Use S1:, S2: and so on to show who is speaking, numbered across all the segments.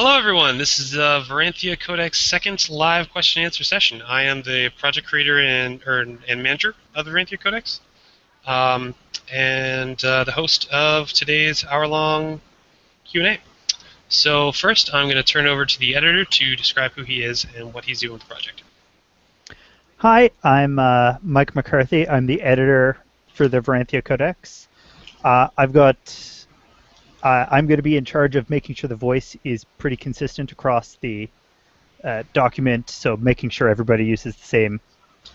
S1: Hello, everyone. This is the Veranthea Codex second live question and answer session. I am the project creator and manager of the Veranthea Codex, um, and the host of today's hour-long Q&A. So first, I'm going to turn over to the editor to describe who he is and what he's doing with the project.
S2: Hi, I'm Mike McCarthy. I'm the editor for the Veranthea Codex. I'm going to be in charge of making sure the voice is pretty consistent across the document, so making sure everybody uses the same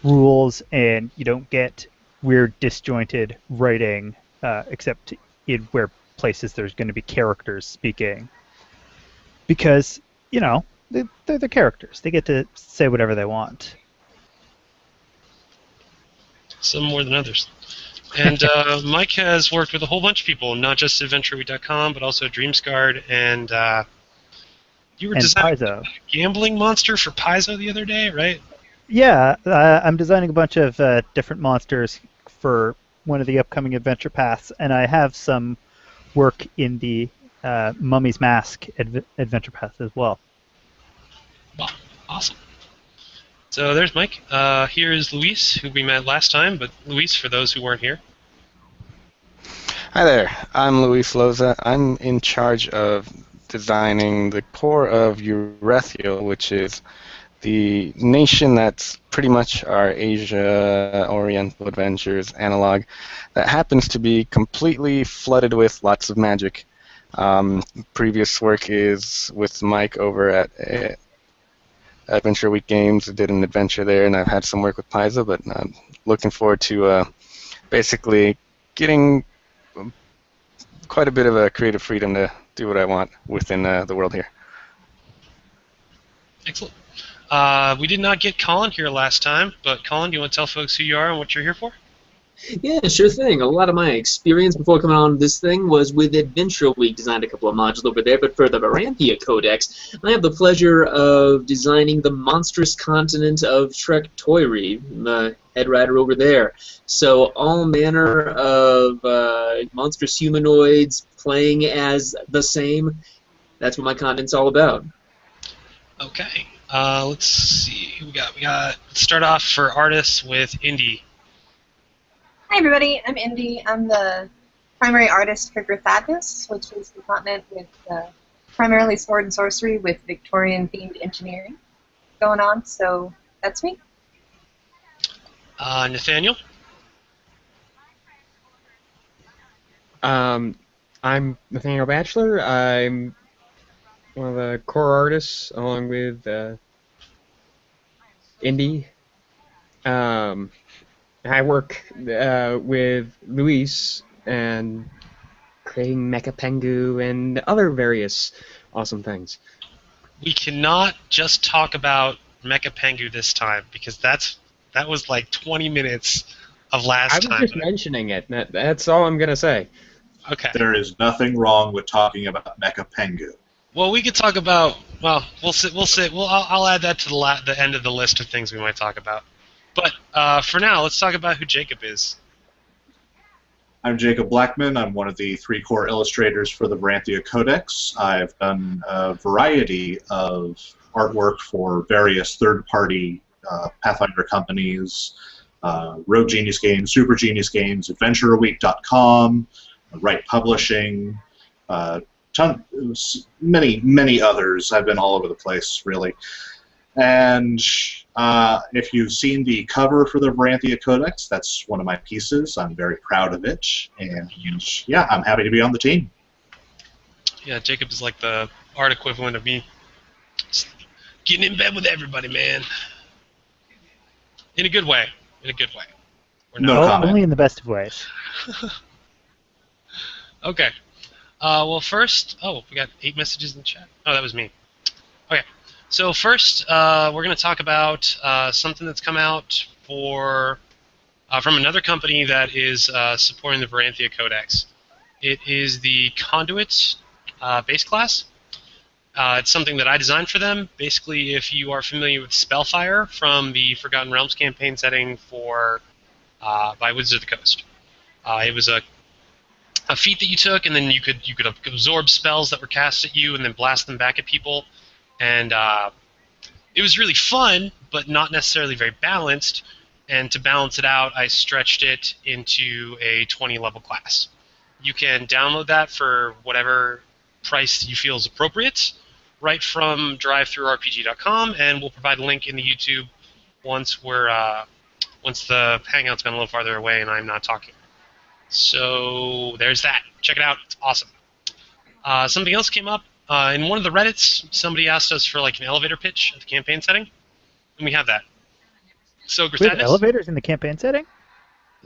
S2: rules and you don't get weird disjointed writing, except in where places there's going to be characters speaking. Because, they're the characters. They get to say whatever they want.
S1: Some more than others. And Mike has worked with a whole bunch of people, not just AdventureWeek.com, but also DreamScarred, and you were designing
S2: Paizo.
S1: a gambling monster for Paizo the other day, right?
S2: Yeah, I'm designing a bunch of different monsters for one of the upcoming adventure paths, and I have some work in the Mummy's Mask adventure path as well.
S1: Wow, awesome. So there's Mike. Here is Luis, who we met last time, but Luis, for those who weren't here.
S3: Hi there, I'm Luis Loza. I'm in charge of designing the core of Veranthea, which is the nation that's pretty much our Asia Oriental Adventures analog that happens to be completely flooded with lots of magic. Previous work is with Mike over at Adventure Week Games. I did an adventure there, and I've had some work with Paizo, but I'm looking forward to basically getting quite a bit of creative freedom to do what I want within the world here.
S1: Excellent. We did not get Colin here last time, but Colin, do you want to tell folks who you are and what you're here for?
S4: Yeah, sure thing. A lot of my experience before coming on this thing was with Adventure Week. Designed a couple of modules over there, but for the Veranthea Codex, I have the pleasure of designing the monstrous continent of Shrek Toyri, the head writer over there. So all manner of monstrous humanoids playing as the same. That's what my continent's all about.
S1: Okay. Let's see who we got. Let's start off for artists with Indy.
S5: Hi everybody, I'm Indy. I'm the primary artist for Grithatis, which is the continent with primarily sword and sorcery with Victorian-themed engineering going on, so that's me.
S1: Nathaniel?
S6: I'm Nathaniel Batchelor. I'm one of the core artists along with Indy. I work with Luis and creating Mecha Pengu and other various awesome things.
S1: We cannot just talk about Mecha Pengu this time, because that was like 20 minutes of last time.
S6: I was just mentioning it. That's all I'm going to say.
S1: Okay.
S7: There is nothing wrong with talking about Mecha Pengu.
S1: Well, we could talk about. Well, we'll sit. I'll add that to the end of the list of things we might talk about. But for now, let's talk about who Jacob is.
S7: I'm Jacob Blackman. I'm one of the 3 core illustrators for the Veranthea Codex. I've done a variety of artwork for various third-party Pathfinder companies, Rogue Genius Games, Super Genius Games, AdventureWeek.com, Wright Publishing, many others. I've been all over the place, really. And if you've seen the cover for the Veranthea Codex, that's one of my pieces. I'm very proud of it. And yeah, I'm happy to be on the team.
S1: Yeah, Jacob is like the art equivalent of me. Just getting in bed with everybody, man. In a good way. In a good way.
S7: No comment.
S2: Only in the best of ways.
S1: Okay. Well, first... Oh, we got 8 messages in the chat. Oh, that was me. Okay. So first, we're going to talk about something that's come out from another company that is supporting the Veranthea Codex. It is the Conduit base class. It's something that I designed for them. Basically, if you are familiar with Spellfire from the Forgotten Realms campaign setting by Wizards of the Coast. It was a a feat that you took, and then you could absorb spells that were cast at you and then blast them back at people. And it was really fun, but not necessarily very balanced. And to balance it out, I stretched it into a 20 level class. You can download that for whatever price you feel is appropriate, right from drivethrurpg.com, and we'll provide a link in the YouTube once once the hangout's gone a little farther away and I'm not talking. So there's that. Check it out. It's awesome. Something else came up. In one of the Reddits, somebody asked us for like an elevator pitch at the campaign setting, and we have that. So
S2: We have
S1: Gritadness?
S2: elevators in the campaign setting?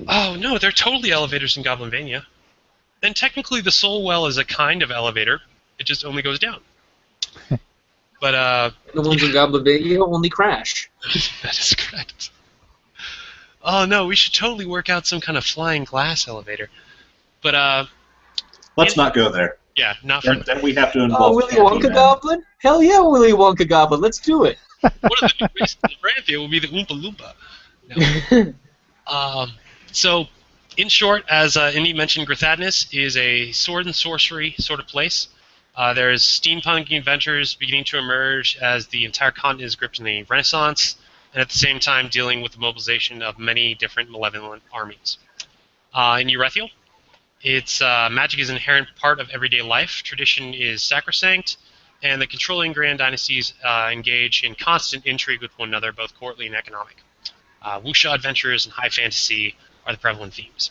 S1: Oh no, they're totally elevators in Goblinvania. And technically the Soul Well is a kind of elevator. It just only goes down. But
S4: The ones in Goblinvania only crash.
S1: that is correct. Oh no, we should totally work out some kind of flying glass elevator. But
S7: Let's not go there.
S1: yeah, not for
S7: Then we have to
S4: Oh,
S7: involve.
S4: Willy Wonka Goblin? Hell yeah, Willy Wonka Goblin. Let's do it.
S1: one of the new races in Veranthea will be the Oompa Loompa. No. So, in short, as Indy mentioned, Gritadness is a sword and sorcery sort of place. There's steampunk adventures beginning to emerge as the entire continent is gripped in a renaissance, and at the same time dealing with the mobilization of many different malevolent armies. In Erethiel, magic is an inherent part of everyday life. Tradition is sacrosanct, and the controlling grand dynasties engage in constant intrigue with one another, both courtly and economic. Wuxia adventures and high fantasy are the prevalent themes.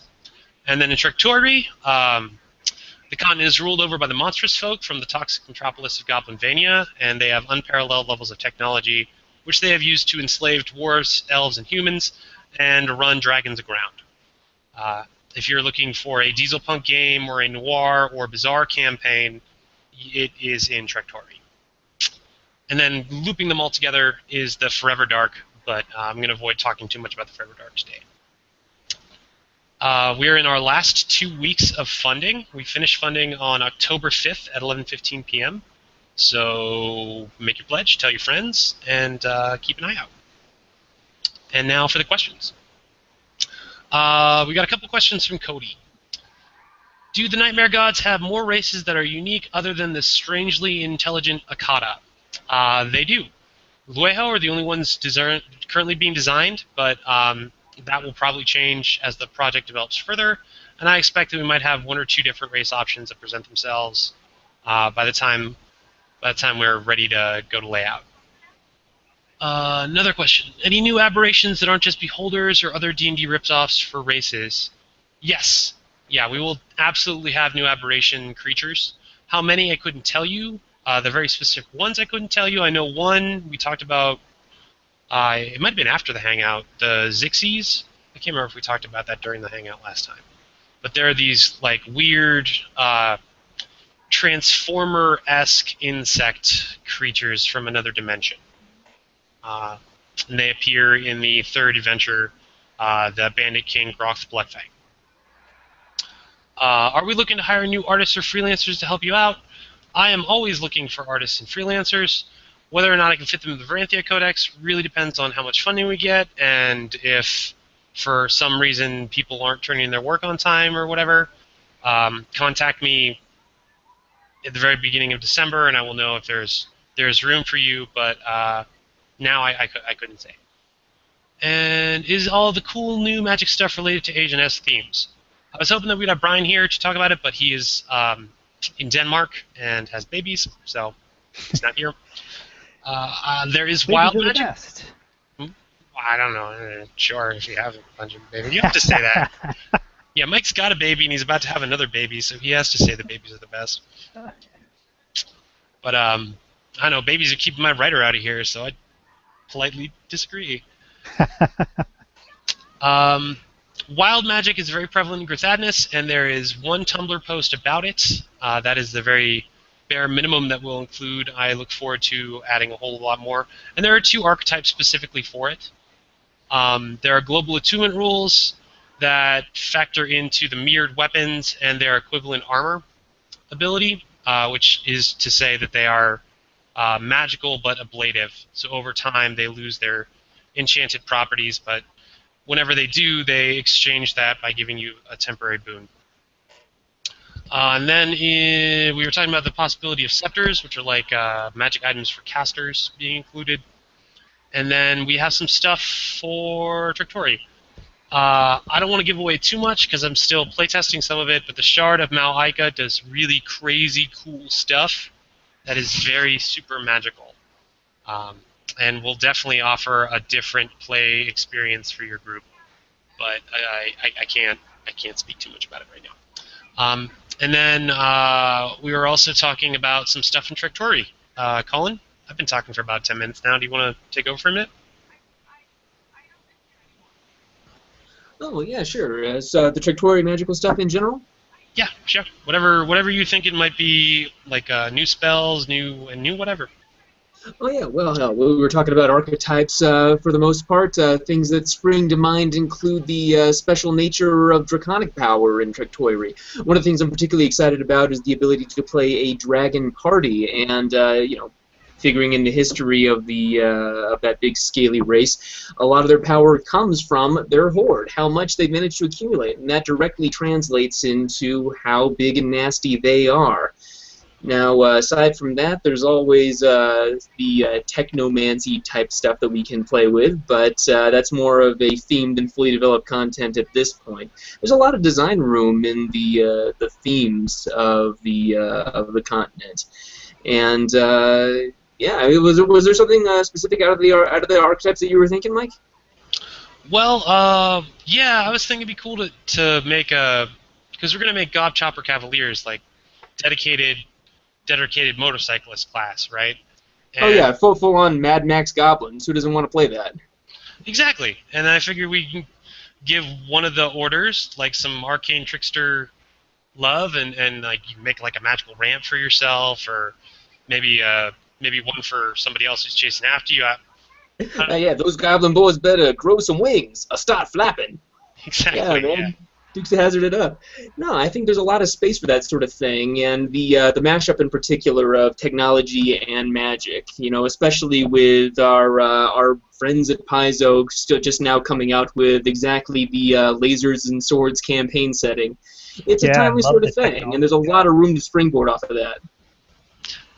S1: And then in Trectori, the continent is ruled over by the monstrous folk from the toxic metropolis of Goblinvania, and they have unparalleled levels of technology, which they have used to enslave dwarves, elves, and humans, and run dragons aground. If you're looking for a diesel punk game or a noir or bizarre campaign, it is in Trectori. And then looping them all together is the Forever Dark, but I'm going to avoid talking too much about the Forever Dark today. We are in our last 2 weeks of funding. We finished funding on October 5th at 11:15 p.m. So make your pledge, tell your friends, and keep an eye out. And now for the questions. We got a couple questions from Cody. Do the Nightmare Gods have more races that are unique other than the strangely intelligent Akata? They do. Lueho are the only ones currently being designed, but that will probably change as the project develops further, and I expect that we might have 1 or 2 different race options that present themselves by the time we're ready to go to layout. Another question. Any new aberrations that aren't just beholders or other D&D ripoffs for races? Yes. Yeah, we will absolutely have new aberration creatures. How many, I couldn't tell you. The very specific ones I couldn't tell you. I know one we talked about, it might have been after the hangout, the Zixies. I can't remember if we talked about that during the hangout last time. But there are these like weird Transformer-esque insect creatures from another dimension. And they appear in the 3rd adventure, the Bandit King Groth Bloodfang. Are we looking to hire new artists or freelancers to help you out? I am always looking for artists and freelancers. Whether or not I can fit them in the Veranthea Codex really depends on how much funding we get, and if for some reason people aren't turning in their work on time or whatever. Contact me at the very beginning of December, and I will know if there's room for you, but now I couldn't say. And is all the cool new magic stuff related to Age and S themes? I was hoping that we'd have Brian here to talk about it, but he is in Denmark and has babies, so he's not here. There is wild magic.
S2: Best.
S1: I don't know. Sure, if you have a bunch of babies, you have to say that. Yeah, Mike's got a baby and he's about to have another baby, so he has to say the babies are the best. But I don't know. Babies are keeping my writer out of here, so I politely disagree. Wild magic is very prevalent in Gritadness, and there is one Tumblr post about it. That is the very bare minimum that we'll include. I look forward to adding a whole lot more. And there are 2 archetypes specifically for it. There are global attunement rules that factor into the mirrored weapons and their equivalent armor ability, which is to say that they are magical but ablative. So over time they lose their enchanted properties, but whenever they do, they exchange that by giving you a temporary boon. And then we were talking about the possibility of scepters, which are like magic items for casters being included. And then we have some stuff for Trictori. I don't want to give away too much because I'm still playtesting some of it, but the Shard of Malaika does really crazy cool stuff that is very super magical. And will definitely offer a different play experience for your group. But I can't speak too much about it right now. And then we were also talking about some stuff in Trictori. Colin, I've been talking for about 10 minutes now. Do you want to take over for a minute?
S4: Oh, yeah, sure. So the Trictori magical stuff in general?
S1: Yeah, sure. Whatever you think it might be, like new spells, new whatever.
S4: Oh, yeah, well, hell, we were talking about archetypes for the most part. Things that spring to mind include the special nature of draconic power in Trictori. One of the things I'm particularly excited about is the ability to play a dragon party, and, figuring in the history of that big scaly race, a lot of their power comes from their horde, how much they manage to accumulate, and that directly translates into how big and nasty they are. Now, aside from that, there's always the technomancy type stuff that we can play with, but that's more of a themed and fully developed content at this point. There's a lot of design room in the themes of the continent, and yeah, was there something specific out of the archetypes that you were thinking, Mike?
S1: Well, yeah, I was thinking it'd be cool to make because we're gonna make Gob Chopper Cavaliers like dedicated motorcyclist class, right? And
S4: oh yeah, full on Mad Max goblins. Who doesn't want to play that?
S1: Exactly, and I figured we can give one of the orders like some arcane trickster love, and like you make like a magical ramp for yourself, or maybe one for somebody else who's chasing after you.
S4: Yeah, those goblin boys better grow some wings or start flapping.
S1: Exactly.
S4: Yeah, man. Dukes of Hazzard it up. No, I think there's a lot of space for that sort of thing, and the mashup in particular of technology and magic. Especially with our friends at Paizo still just now coming out with exactly the lasers and swords campaign setting. It's a timely sort of thing, and there's a lot of room to springboard off of that.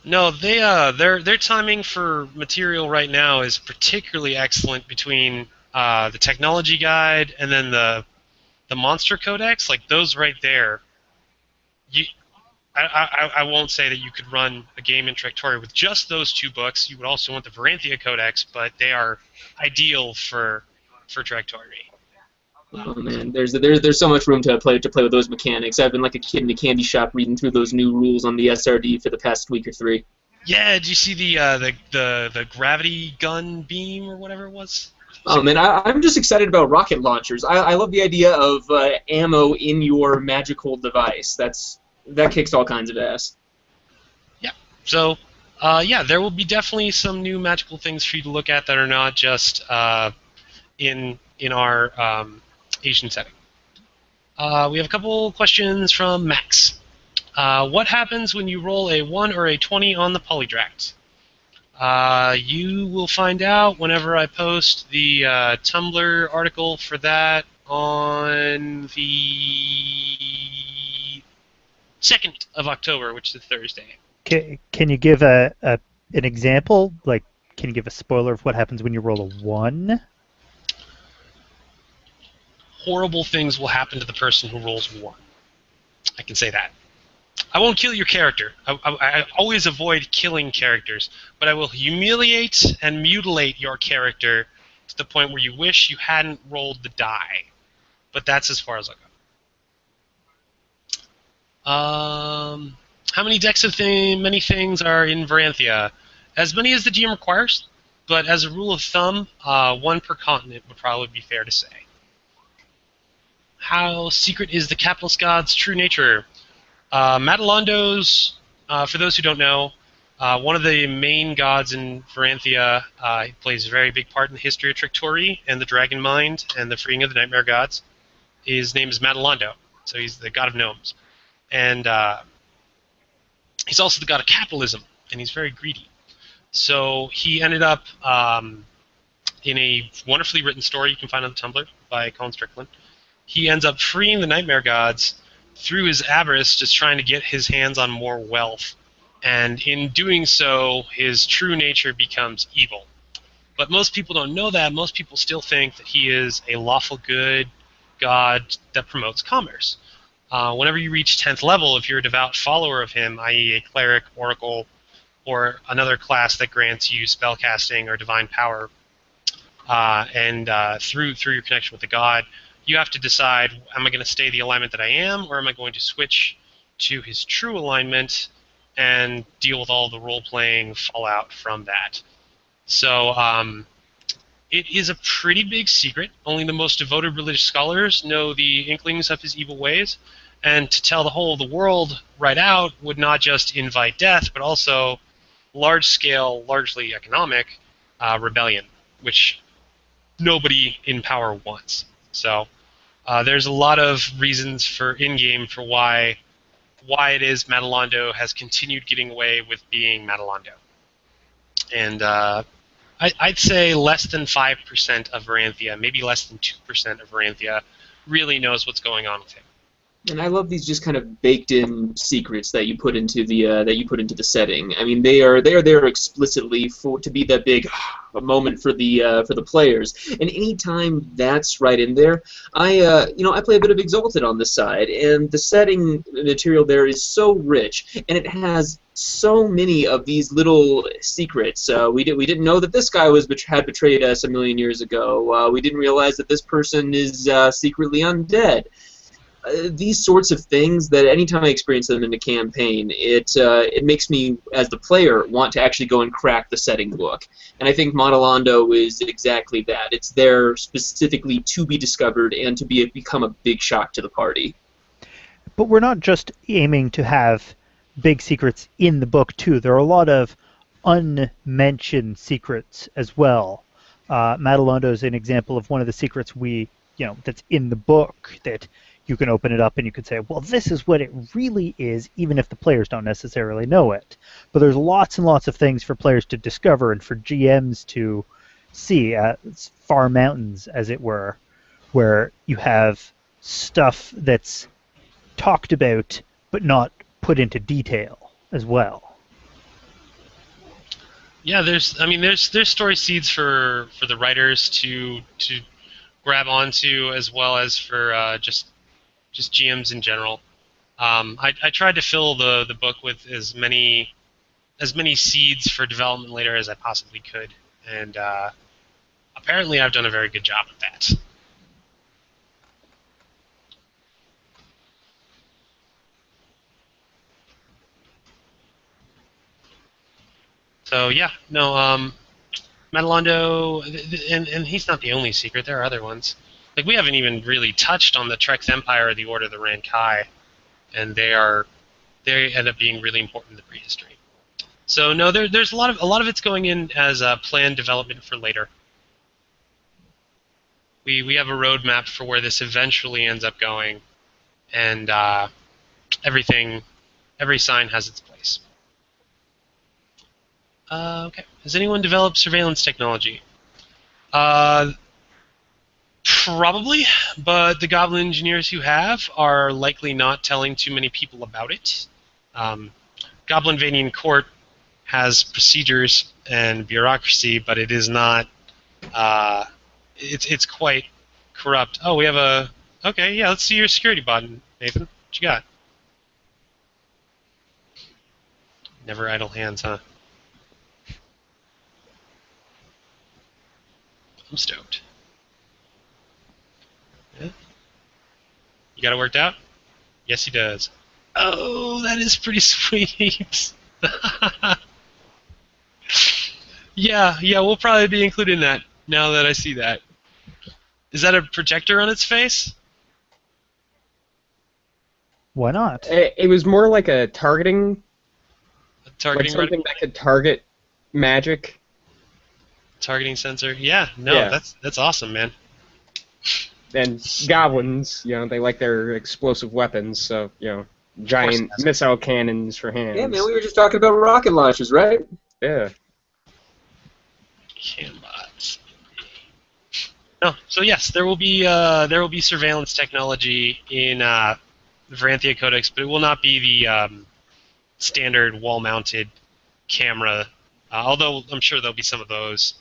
S1: No, their timing for material right now is particularly excellent between the technology guide and then the monster codex. Like those right there, I won't say that you could run a game in Trictori with just those two books. You would also want the Veranthea Codex, but they are ideal for Trictori.
S4: Oh man, there's so much room to play with those mechanics. I've been like a kid in a candy shop reading through those new rules on the SRD for the past week or three.
S1: Yeah, did you see the gravity gun beam or whatever it was?
S4: Oh man, I'm just excited about rocket launchers. I love the idea of ammo in your magical device. That kicks all kinds of ass.
S1: Yeah. So, yeah, there will be definitely some new magical things for you to look at that are not just in our Asian setting. We have a couple questions from Max. What happens when you roll a 1 or a 20 on the polydract? You will find out whenever I post the Tumblr article for that on the 2nd of October, which is Thursday.
S2: Can you give an example? Like, can you give a spoiler of what happens when you roll a 1?
S1: Horrible things will happen to the person who rolls 1. I can say that. I won't kill your character. I always avoid killing characters, but I will humiliate and mutilate your character to the point where you wish you hadn't rolled the die. But that's as far as I'll go. How many decks of many things are in Veranthea? As many as the GM requires, but as a rule of thumb, 1 per continent would probably be fair to say. How secret is the Capitalist God's true nature? Matalondo's, for those who don't know, one of the main gods in Veranthea. He plays a very big part in the history of Trictori and the Dragon Mind and the freeing of the Nightmare Gods. His name is Matalondo, so he's the god of gnomes. And he's also the god of capitalism, and he's very greedy. So he ended up in a wonderfully written story you can find on the Tumblr by Colin Strickland. He ends up freeing the Nightmare Gods through his avarice, just trying to get his hands on more wealth. And in doing so, his true nature becomes evil. But most people don't know that. Most people still think that he is a lawful good god that promotes commerce. Whenever you reach 10th level, if you're a devout follower of him, i.e. a cleric, oracle, or another class that grants you spellcasting or divine power, and through your connection with the god, you have to decide, am I going to stay the alignment that I am, or am I going to switch to his true alignment and deal with all the role-playing fallout from that? So it is a pretty big secret. Only the most devoted religious scholars know the inklings of his evil ways, and to tell the whole of the world right out would not just invite death, but also large-scale, largely economic rebellion, which nobody in power wants. So there's a lot of reasons for in-game for why it is Madalondo has continued getting away with being Madalondo. And I'd say less than 5% of Veranthea, maybe less than 2% of Veranthea, really knows what's going on with him.
S4: And I love these just kind of baked-in secrets that you put into the setting. I mean, they are there explicitly to be that big moment for the players. And anytime that's right in there, I play a bit of Exalted on the side, and the setting material there is so rich, and it has so many of these little secrets. We didn't know that this guy had betrayed us a million years ago. We didn't realize that this person is secretly undead. These sorts of things that anytime I experience them in a campaign, it makes me, as the player, want to actually go and crack the setting book. And I think Madalondo is exactly that. It's there specifically to be discovered and to become a big shock to the party.
S2: But we're not just aiming to have big secrets in the book, too. There are a lot of unmentioned secrets as well. Madalondo is an example of one of the secrets that's in the book that you can open it up and you can say, well, this is what it really is, even if the players don't necessarily know it. But there's lots and lots of things for players to discover and for GMs to see. It's far mountains, as it were, where you have stuff that's talked about but not put into detail as well.
S1: Yeah, there's story seeds for the writers to grab onto, as well as for just GMs in general. I tried to fill the book with as many seeds for development later as I possibly could, and apparently I've done a very good job of that. So yeah, no, Madalondo, and he's not the only secret. There are other ones. Like, we haven't even really touched on the Trex Empire or the Order of the Rankai, and they end up being really important in the prehistory. So no, there's a lot of it's going in as a planned development for later. We have a roadmap for where this eventually ends up going, and every sign has its place. Okay. Has anyone developed surveillance technology? Probably, but the Goblin engineers who have are likely not telling too many people about it. Goblin Vanian Court has procedures and bureaucracy, but it is not. It's quite corrupt. Oh, we have a. Okay, yeah. Let's see your security button, Nathan. What you got? Never idle hands, huh? I'm stoked. Yeah. You got it worked out? Yes, he does. Oh, that is pretty sweet. Yeah, we'll probably be including that now that I see that. Is that a projector on its face?
S2: Why not?
S6: It was more like a targeting
S1: Targeting
S6: like something that could target magic.
S1: Targeting sensor. Yeah, no, that's awesome, man.
S6: And goblins, they like their explosive weapons, so, giant missile cannons for hands.
S4: Yeah, man, we were just talking about rocket launchers, right?
S6: Yeah.
S1: Canbots. No, so yes, there will be surveillance technology in Veranthea Codex, but it will not be the standard wall-mounted camera. Although I'm sure there'll be some of those.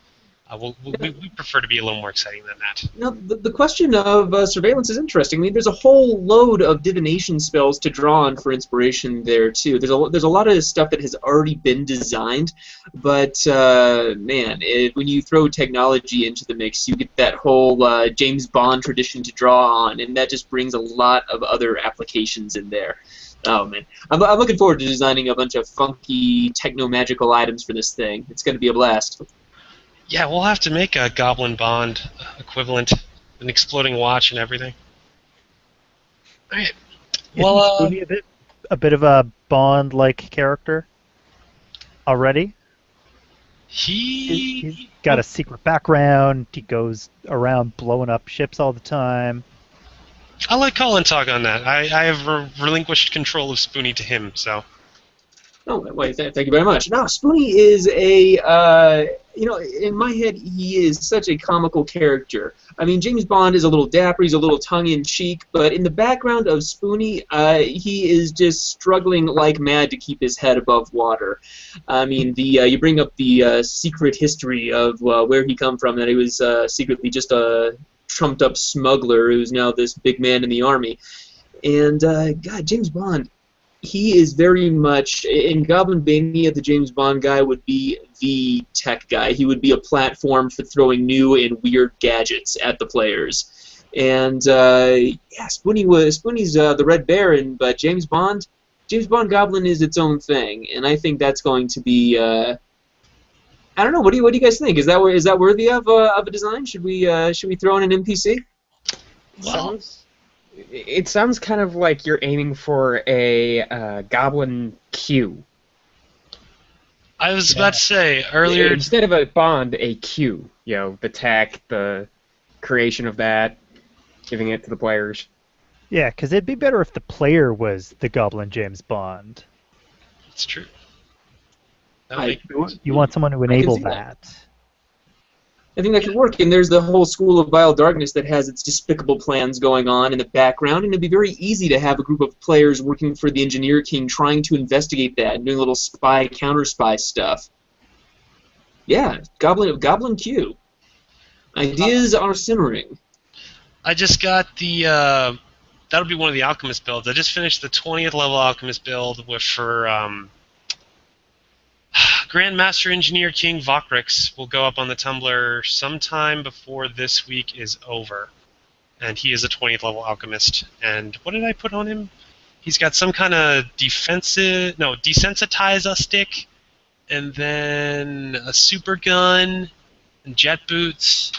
S1: We prefer to be a little more exciting than that.
S4: Now, the question of surveillance is interesting. I mean, there's a whole load of divination spells to draw on for inspiration there, too. There's a lot of stuff that has already been designed, but, man, when you throw technology into the mix, you get that whole James Bond tradition to draw on, and that just brings a lot of other applications in there. Oh, man. I'm looking forward to designing a bunch of funky techno-magical items for this thing. It's going to be a blast.
S1: Yeah, we'll have to make a Goblin Bond equivalent, an exploding watch and everything. All right. Well,
S2: Spoonie a bit of a Bond-like character already. He's got a secret background. He goes around blowing up ships all the time.
S1: I'll let Colin talk on that. I have relinquished control of Spoonie to him, so.
S4: Oh, wait, thank you very much. No, Spoonie is a, in my head, he is such a comical character. I mean, James Bond is a little dapper, he's a little tongue-in-cheek, but in the background of Spoonie, he is just struggling like mad to keep his head above water. I mean, you bring up the secret history of where he come from, that he was secretly just a trumped-up smuggler who's now this big man in the army. And, God, James Bond, he is very much, in Goblin Mania, the James Bond guy would be the tech guy. He would be a platform for throwing new and weird gadgets at the players. And, Spoonie's the Red Baron, but James Bond Goblin is its own thing. And I think that's going to be, I don't know, what do you guys think? Is that worthy of a design? Should we throw in an NPC?
S1: Well,
S6: It sounds kind of like you're aiming for a Goblin Q.
S1: I was about to say earlier.
S6: Instead of a Bond, a Q. You know, the tech, the creation of that, giving it to the players.
S2: Yeah, because it'd be better if the player was the Goblin James Bond.
S1: It's true.
S2: You want someone to enable that.
S4: I think that could work, and there's the whole School of Vile Darkness that has its despicable plans going on in the background, and it'd be very easy to have a group of players working for the Engineer King trying to investigate that and doing little spy, counter-spy stuff. Yeah, Goblin Q. Ideas are simmering.
S1: I just got the, that'll be one of the Alchemist builds. I just finished the 20th level Alchemist build for Grandmaster Engineer King Vokrix will go up on the Tumblr sometime before this week is over. And he is a 20th level Alchemist. And what did I put on him? He's got some kind of desensitize stick, and then a super gun, and jet boots,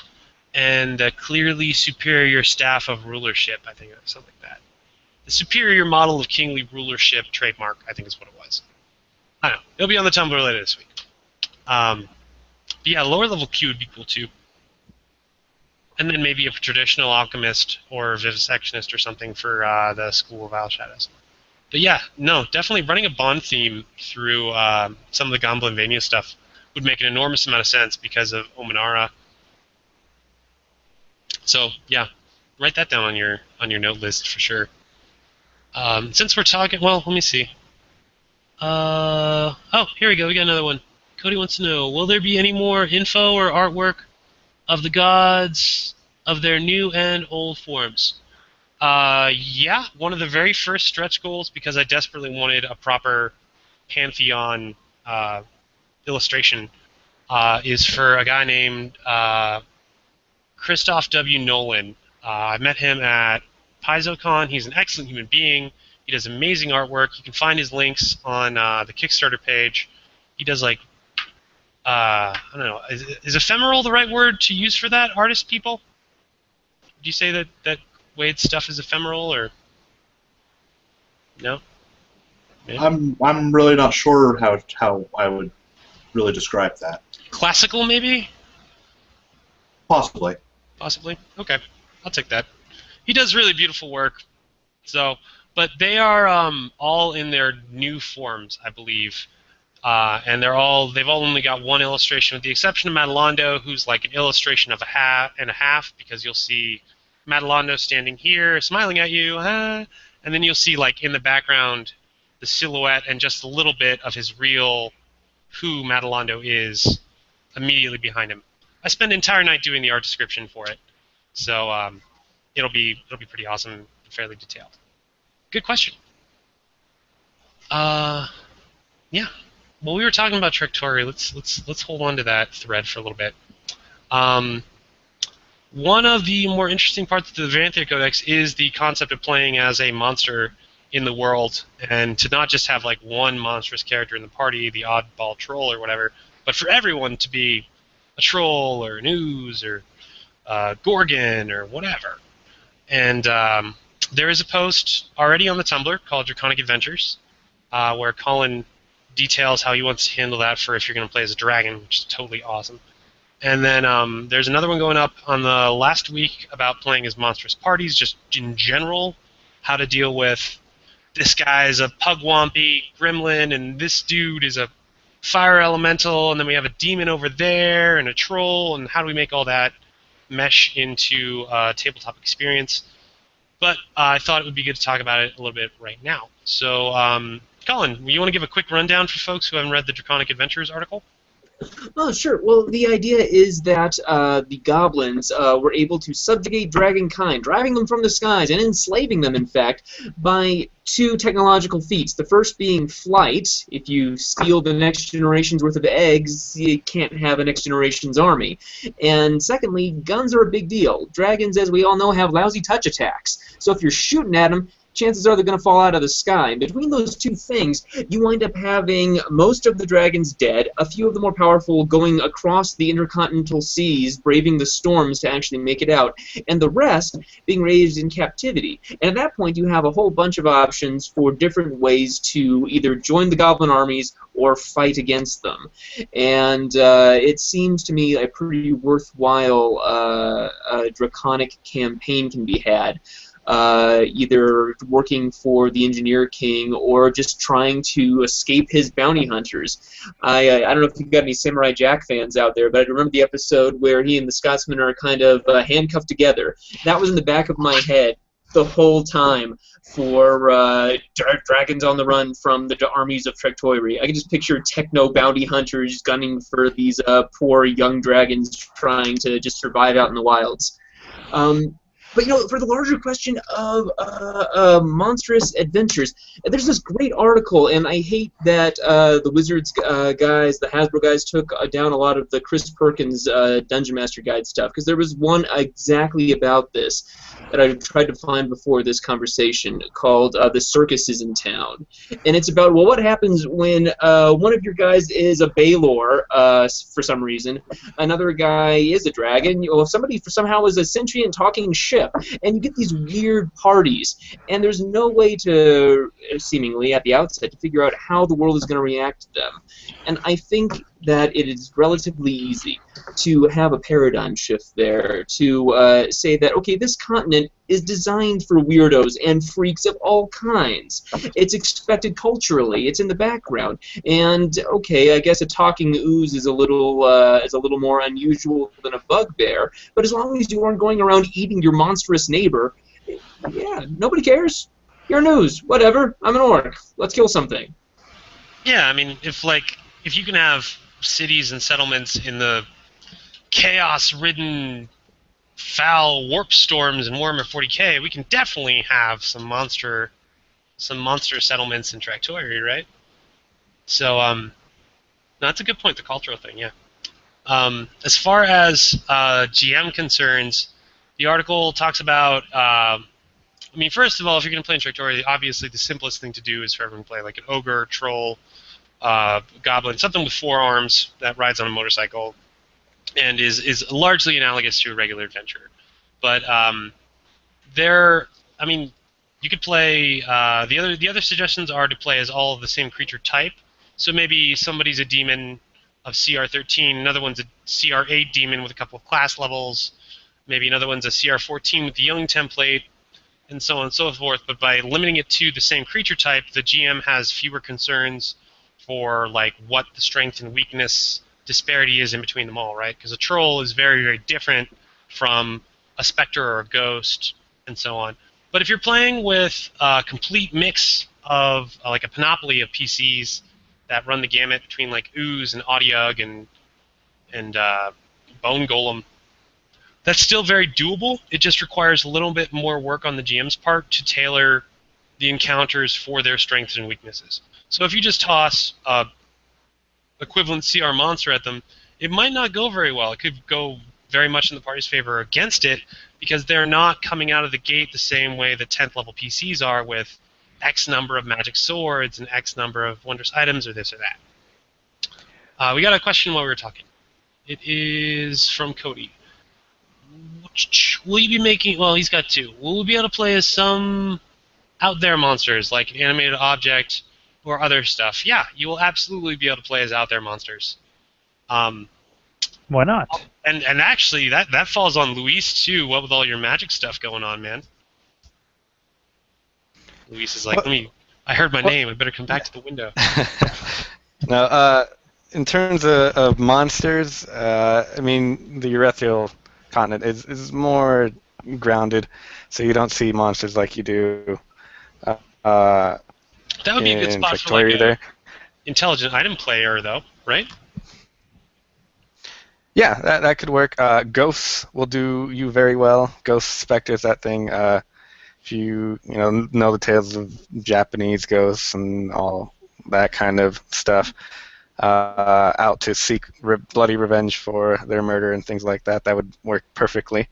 S1: and a clearly superior staff of rulership, I think, or something like that. The superior model of kingly rulership trademark, I think is what it was. I don't know. It'll be on the Tumblr later this week. But yeah, lower level Q would be cool too. And then maybe a traditional alchemist or vivisectionist or something for the School of Vile Shadows. But yeah, no, definitely running a Bond theme through some of the Goblin Mania stuff would make an enormous amount of sense because of Omanara. So yeah, write that down on your note list for sure. Since we're talking, well, let me see. Oh, here we go. We got another one. Cody wants to know, will there be any more info or artwork of the gods of their new and old forms? Yeah, one of the very first stretch goals, because I desperately wanted a proper Pantheon illustration, is for a guy named Christoph W. Nolan. I met him at PaizoCon. He's an excellent human being. He does amazing artwork. You can find his links on the Kickstarter page. He does like, I don't know, is ephemeral the right word to use for that, artist people? Would you say that Wade's stuff is ephemeral, or no? Maybe?
S7: I'm really not sure how I would really describe that.
S1: Classical, maybe?
S7: Possibly.
S1: Possibly. Okay, I'll take that. He does really beautiful work. So, but they are all in their new forms, I believe, and they've all only got one illustration, with the exception of Madalondo, who's like an illustration of a half, because you'll see Madalondo standing here, smiling at you, and then you'll see like in the background the silhouette and just a little bit of his real who Madalondo is immediately behind him. I spent an entire night doing the art description for it, so it'll be pretty awesome and fairly detailed. Good question. Yeah. Well, we were talking about Trectoria. Let's hold on to that thread for a little bit. One of the more interesting parts of the Veranthea Codex is the concept of playing as a monster in the world, and to not just have like one monstrous character in the party, the oddball troll or whatever, but for everyone to be a troll or an ooze or Gorgon or whatever. And there is a post already on the Tumblr called Draconic Adventures, where Colin details how he wants to handle that for if you're going to play as a dragon, which is totally awesome. And then there's another one going up on the last week about playing as monstrous parties, just in general, how to deal with this guy's a pugwampy gremlin, and this dude is a fire elemental, and then we have a demon over there, and a troll, and how do we make all that mesh into a tabletop experience? But I thought it would be good to talk about it a little bit right now. So, Colin, you want to give a quick rundown for folks who haven't read the Draconic Adventures article?
S4: Oh, sure. Well, the idea is that the goblins were able to subjugate dragonkind, driving them from the skies and enslaving them, in fact, by two technological feats. The first being flight. If you steal the next generation's worth of eggs, you can't have a next generation's army. And secondly, guns are a big deal. Dragons, as we all know, have lousy touch attacks. So if you're shooting at them, chances are they're going to fall out of the sky. And between those two things, you wind up having most of the dragons dead, a few of the more powerful going across the intercontinental seas, braving the storms to actually make it out, and the rest being raised in captivity. And at that point, you have a whole bunch of options for different ways to either join the goblin armies or fight against them. And it seems to me a pretty worthwhile draconic campaign can be had. Either working for the Engineer King or just trying to escape his bounty hunters. I don't know if you've got any Samurai Jack fans out there, but I remember the episode where he and the Scotsman are kind of handcuffed together. That was in the back of my head the whole time for dragons on the run from the armies of Trectoria. I can just picture techno bounty hunters gunning for these poor young dragons trying to just survive out in the wilds. But, you know, for the larger question of monstrous adventures, there's this great article, and I hate that the Wizards guys, the Hasbro guys, took down a lot of the Chris Perkins Dungeon Master Guide stuff, because there was one exactly about this that I tried to find before this conversation called The Circus is in Town. And it's about, well, what happens when one of your guys is a Baylor for some reason, another guy is a dragon, or somebody somehow is a sentient talking ship, and you get these weird parties, and there's no way to, seemingly at the outset, to figure out how the world is going to react to them. And I think that it is relatively easy to have a paradigm shift there, to say that, okay, this continent is designed for weirdos and freaks of all kinds. It's expected culturally. It's in the background. And, okay, I guess a talking ooze is a little more unusual than a bugbear, but as long as you aren't going around eating your monstrous neighbor, yeah, nobody cares. You're an ooze. Whatever. I'm an orc. Let's kill something.
S1: Yeah, I mean, if you can have cities and settlements in the chaos-ridden, foul warp storms in Warhammer 40K, we can definitely have some monster settlements in Trectoria, right? So, no, that's a good point, the cultural thing, yeah. As far as GM concerns, the article talks about, I mean, first of all, if you're going to play in Trectoria, obviously the simplest thing to do is for everyone to play like an ogre, troll, goblin, something with 4 arms that rides on a motorcycle, and is largely analogous to a regular adventure. But I mean, you could play. The other suggestions are to play as all of the same creature type. So maybe somebody's a demon of CR13, another one's a CR8 demon with a couple of class levels, maybe another one's a CR14 with the young template, and so on and so forth. But by limiting it to the same creature type, the GM has fewer concerns for like what the strength and weakness disparity is in between them all, right? Because a troll is very, very different from a specter or a ghost, and so on. But if you're playing with a complete mix of like a panoply of PCs that run the gamut between like Ooze and Audiog and Bone Golem, that's still very doable. It just requires a little bit more work on the GM's part to tailor the encounters for their strengths and weaknesses. So if you just toss a equivalent CR monster at them, it might not go very well. It could go very much in the party's favor or against it, because they're not coming out of the gate the same way the 10th level PCs are with X number of magic swords and X number of wondrous items or this or that. We got a question while we were talking. It is from Cody. Will you be making... Well, he's got two. Will we be able to play as some out there monsters, like animated object or other stuff? Yeah, you will absolutely be able to play as out there monsters.
S2: Why not?
S1: And actually, that falls on Luis, too, what with all your magic stuff going on, man. Luis is like, I heard my name, I better come back to the window.
S3: Now, in terms of monsters, I mean, the Erethial continent is more grounded, so you don't see monsters like you do
S1: That would be a good
S3: in
S1: spot for
S3: Victoria
S1: like
S3: there.
S1: Intelligent item player, though, right?
S3: Yeah, that could work. Ghosts will do you very well. Ghost specters, that thing. If you know the tales of Japanese ghosts and all that kind of stuff, out to seek bloody revenge for their murder and things like that, that would work perfectly.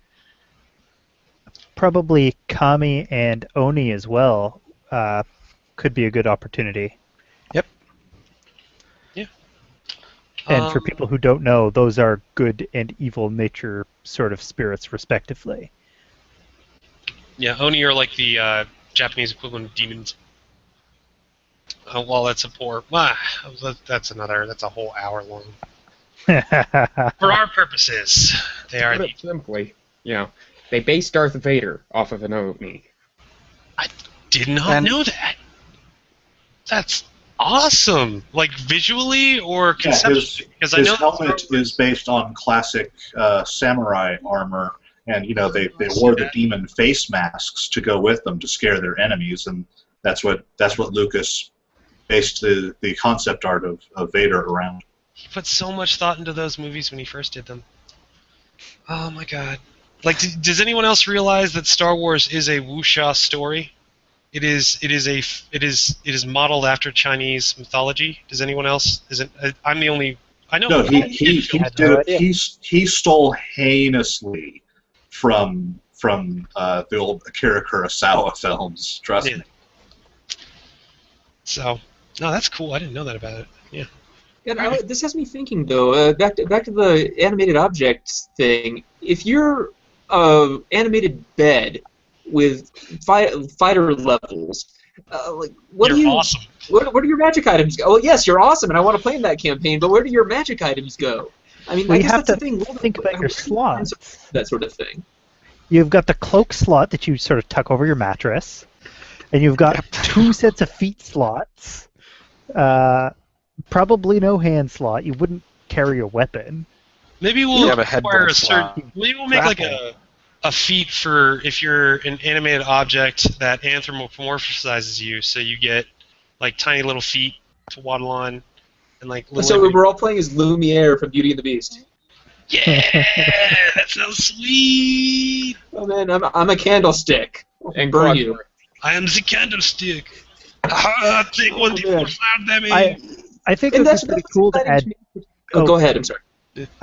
S2: Probably Kami and Oni as well could be a good opportunity.
S3: Yep.
S1: Yeah.
S2: And for people who don't know, those are good and evil nature sort of spirits, respectively.
S1: Yeah, Oni are like the Japanese equivalent of demons. Well, that's a poor... that's a whole hour long. For our purposes, they are
S6: Put it simply, they based Darth Vader off of an Oni.
S1: I did not know that. That's awesome. Like visually or conceptually? Because I know
S7: his helmet is based on classic samurai armor, and they wore the demon face masks to go with them to scare their enemies, and that's what Lucas based the concept art of Vader around.
S1: He put so much thought into those movies when he first did them. Oh my god. Like, does anyone else realize that Star Wars is a wuxia story? It is modeled after Chinese mythology. Does anyone else? I'm the only. I know.
S7: No, he stole heinously from the old Akira Kurosawa films. Trust me.
S1: So, no, that's cool. I didn't know that about it. Yeah.
S4: Yeah, this has me thinking though. Back to the animated objects thing. If you're animated bed with fighter levels,
S1: you're awesome.
S4: Where do your magic items go? Oh yes, you're awesome, and I want to play in that campaign. But where do your magic items go? I mean, I guess that's the thing.
S2: Think about your slots.
S4: That sort of thing.
S2: You've got the cloak slot that you sort of tuck over your mattress, and you've got two sets of feet slots. Probably no hand slot. You wouldn't carry a weapon.
S1: Maybe we'll
S3: require a certain.
S1: Maybe we'll make like a feat for if you're an animated object that anthropomorphizes you, so you get like tiny little feet to waddle on, and like.
S4: So we're all playing as Lumiere from Beauty and the Beast.
S1: Yeah, that sounds sweet.
S4: Oh man, I'm a candlestick and burn you.
S1: I am the candlestick. Take 1d4 damage.
S2: I think it would be pretty cool to add.
S4: Go ahead. I'm sorry.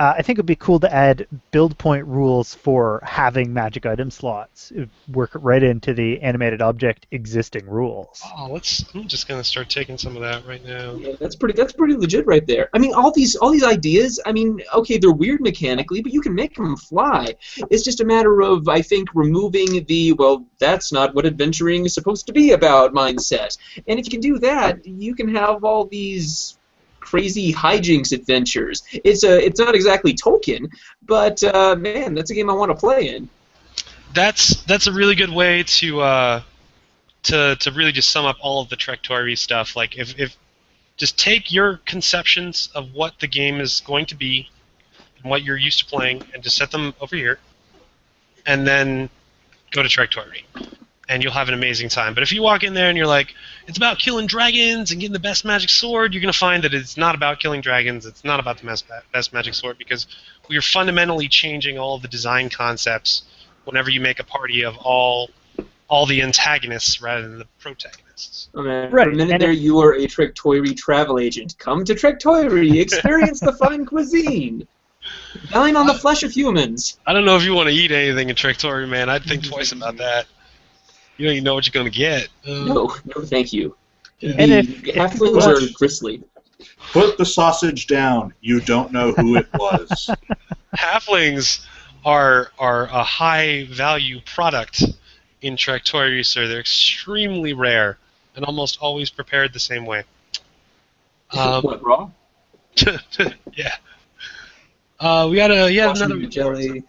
S2: I think it would be cool to add build point rules for having magic item slots. It would work right into the animated object existing rules.
S1: Oh, I'm just gonna start taking some of that right now.
S4: Yeah, that's pretty legit right there. I mean, all these ideas. I mean, okay, they're weird mechanically, but you can make them fly. It's just a matter of, I think, removing the that's not what adventuring is supposed to be about mindset. And if you can do that, you can have all these crazy hijinks adventures. It's not exactly Tolkien, but man, that's a game I want to play in.
S1: That's a really good way to really just sum up all of the Trektory stuff. Like if just take your conceptions of what the game is going to be and what you're used to playing, and just set them over here, and then go to Trektory. and you'll have an amazing time. But if you walk in there and you're like, it's about killing dragons and getting the best magic sword, you're going to find that it's not about killing dragons. It's not about the best magic sword, because we are fundamentally changing all of the design concepts whenever you make a party of all the antagonists rather than the protagonists.
S4: Okay.
S2: Right,
S4: For a minute
S2: and
S4: there, you are a Trektoiri travel agent. Come to Trektoiri, experience the fine cuisine. Dine on the flesh of humans.
S1: I don't know if you want to eat anything in Trectory, man. I'd think twice about that. You don't even know what you're going to get.
S4: No, thank you.
S2: And
S4: The
S2: if
S4: halflings are gristly.
S7: Put the sausage down. You don't know who it was.
S1: Halflings are a high-value product in Trectory, so they're extremely rare and almost always prepared the same way.
S4: What, raw?
S1: Yeah. We got another.
S4: Jelly.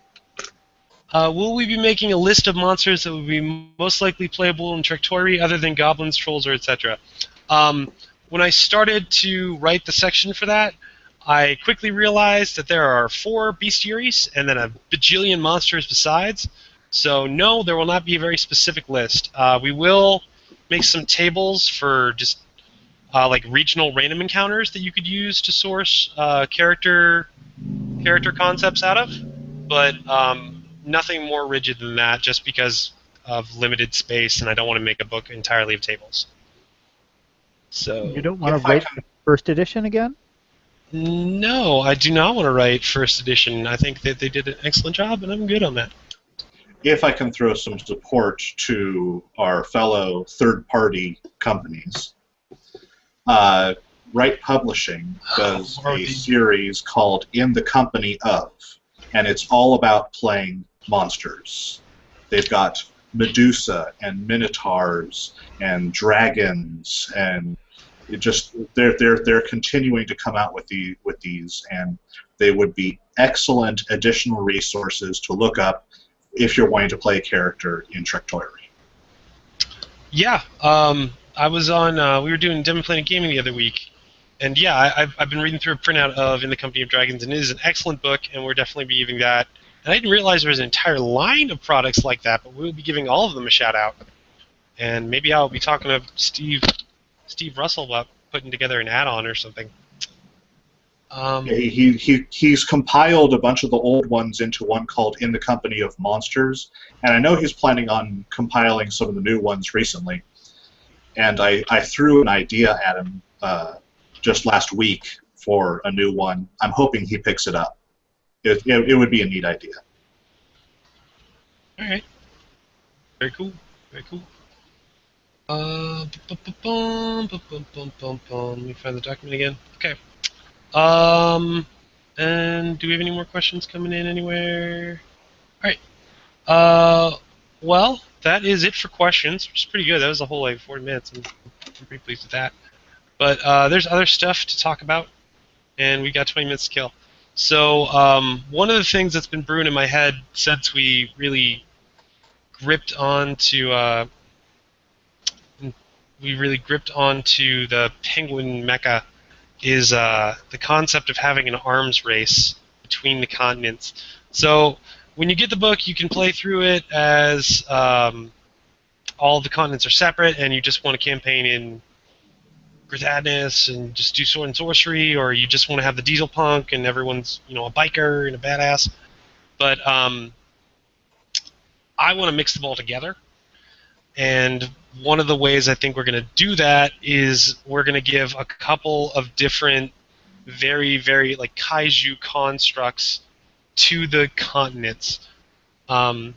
S1: Will we be making a list of monsters that would be most likely playable in Trectory other than goblins, trolls, or etc.? When I started to write the section for that, I quickly realized that there are 4 bestiaries and then a bajillion monsters besides. So no, there will not be a very specific list. We will make some tables for just like regional random encounters that you could use to source character concepts out of, but nothing more rigid than that, just because of limited space, and I don't want to make a book entirely of tables. So
S2: you don't want to write the first edition again?
S1: No, I do not want to write first edition. I think that they did an excellent job, and I'm good on that.
S7: If I can throw some support to our fellow third-party companies, Wright Publishing does a series called In the Company Of, and it's all about playing monsters. They've got Medusa and Minotaurs and dragons, and they're continuing to come out with these, and they would be excellent additional resources to look up if you're wanting to play a character in Trectory.
S1: Yeah, I was on. We were doing Demo Planet Gaming the other week, and yeah, I've been reading through a printout of In the Company of Dragons, and it is an excellent book, and we're definitely be giving that. And I didn't realize there was an entire line of products like that, but we'll be giving all of them a shout out. And maybe I'll be talking to Steve Russell about putting together an add-on or something.
S7: He's compiled a bunch of the old ones into one called In the Company of Monsters, and I know he's planning on compiling some of the new ones recently. And I threw an idea at him just last week for a new one. I'm hoping he picks it up. It would be a neat idea.
S1: All right. Very cool. Very cool. Let me find the document again. Okay. And do we have any more questions coming in anywhere? All right. Well, that is it for questions, which is pretty good. That was a whole 40 minutes. I'm pretty pleased with that. But there's other stuff to talk about, and we got 20 minutes to kill. So one of the things that's been brewing in my head since we really gripped onto the penguin mecha is the concept of having an arms race between the continents. So when you get the book, you can play through it as all the continents are separate, and you just want to campaign in Gritadness and just do sword and sorcery, or you just want to have the diesel punk and everyone's a biker and a badass. But I want to mix them all together. And one of the ways I think we're going to do that is we're going to give a couple of different very, very like kaiju constructs to the continents. So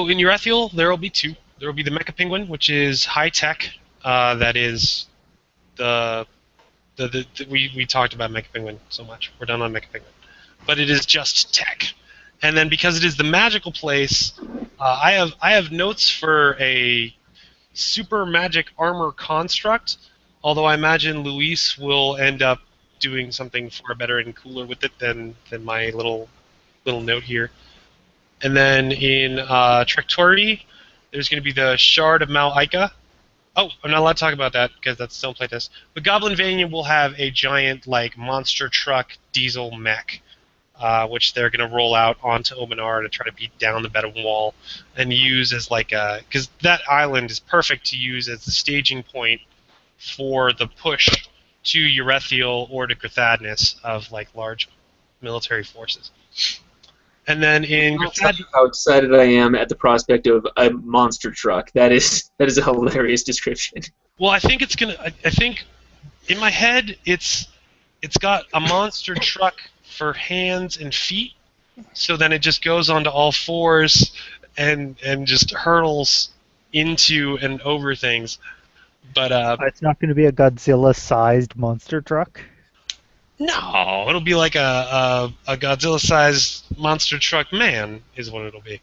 S1: in Urethiel, there will be 2. There will be the Mecha Penguin, which is high tech. That is we talked about Mecha Penguin so much. We're done on Mecha Penguin. But it is just tech. And then because it is the magical place, I have notes for a super magic armor construct, although I imagine Luis will end up doing something far better and cooler with it than my little note here. And then in Trectory, there's going to be the Shard of Malika. Oh, I'm not allowed to talk about that because that's still in playtest. But Goblinvania will have a giant like monster truck diesel mech. which they're going to roll out onto Ominar to try to beat down the Bedouin Wall and use as like a, because that island is perfect to use as the staging point for the push to Erethiel or to Grithaddnis of like large military forces. And then in
S4: I'll tell you how excited I am at the prospect of a monster truck. That is a hilarious description.
S1: well, I think it's gonna. I think in my head it's got a monster truck for hands and feet, so then it just goes onto all fours and just hurtles into and over things. But
S2: It's not going to be a Godzilla-sized monster truck.
S1: no, it'll be like a Godzilla-sized monster truck man is what it'll be.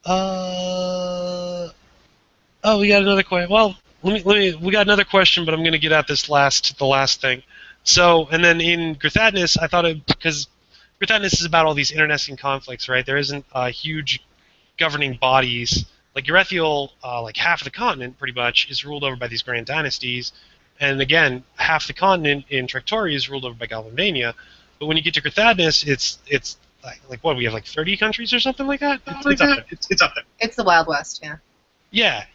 S1: Oh, we got another question. Well, let me. We got another question, but I'm going to get at the last thing. So, and then in Grithaddnis, I thought because Grithaddnis is about all these internecine conflicts, right? There isn't huge governing bodies. Like Erethiel, like half of the continent, pretty much, is ruled over by these grand dynasties. And again, half the continent in Traktori is ruled over by Galvanvania. But when you get to Grithaddnis, it's like what, we have like 30 countries or something like that? It's up there. It's up there.
S5: It's the Wild West, yeah.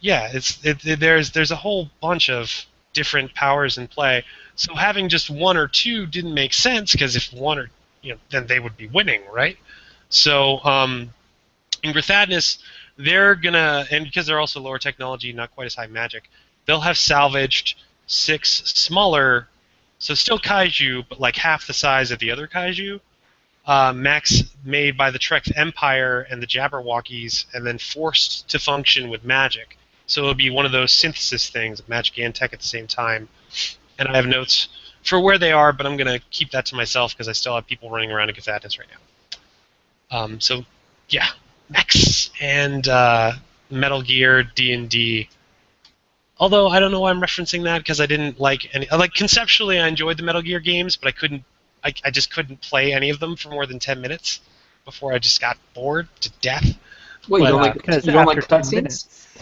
S1: Yeah. There's a whole bunch of different powers in play. So having just one or two didn't make sense, because if one or then they would be winning, right? So in Grithaddnis, they're gonna, and because they're also lower technology, not quite as high magic, they'll have salvaged 6 smaller, so still kaiju, but like half the size of the other kaiju. Mechs made by the Trek Empire and the Jabberwockies, and then forced to function with magic. So it'll be one of those synthesis things, magic and tech at the same time. And I have notes for where they are, but I'm going to keep that to myself because I still have people running around in Grithaddnis right now. So, yeah, mechs and Metal Gear D&D. Although I don't know why I'm referencing that, because I didn't like any. Like conceptually, I enjoyed the Metal Gear games, but I just couldn't play any of them for more than 10 minutes before I just got bored to death.
S4: Well, you don't like
S2: minutes.